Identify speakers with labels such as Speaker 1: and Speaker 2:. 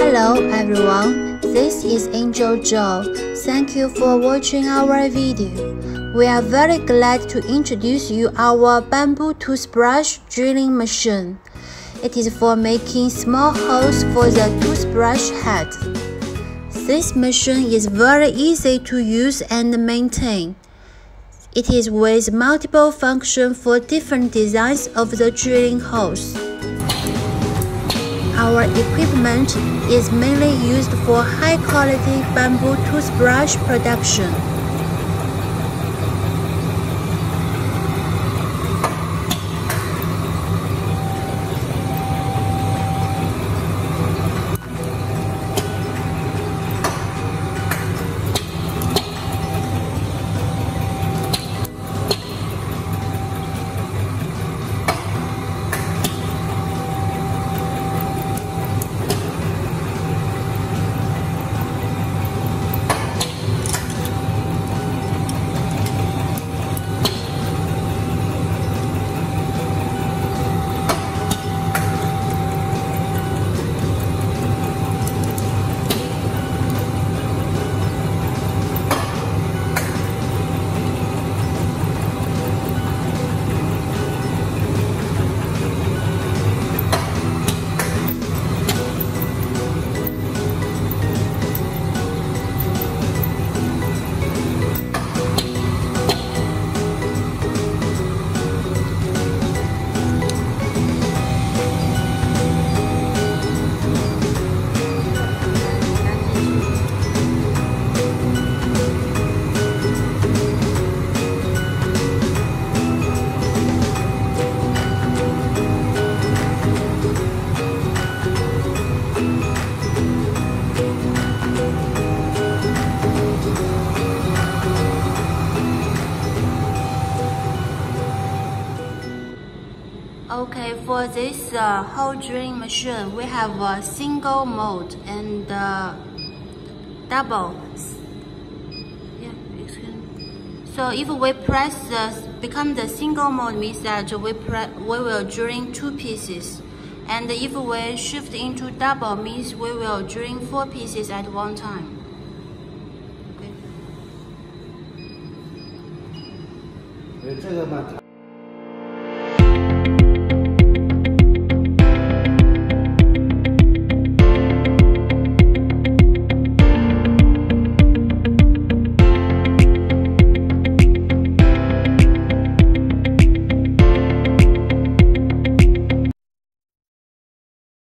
Speaker 1: Hello everyone, this is Angel Zhou. Thank you for watching our video. We are very glad to introduce you our bamboo toothbrush drilling machine. It is for making small holes for the toothbrush head. This machine is very easy to use and maintain. It is with multiple functions for different designs of the drilling holes. Our equipment is mainly used for high-quality bamboo toothbrush production. Okay, for this hole drilling machine, we have a single mode and double. So if we press become the single mode, means that we will drilling 2 pieces, and if we shift into double, means we will drilling 4 pieces at one time. Okay.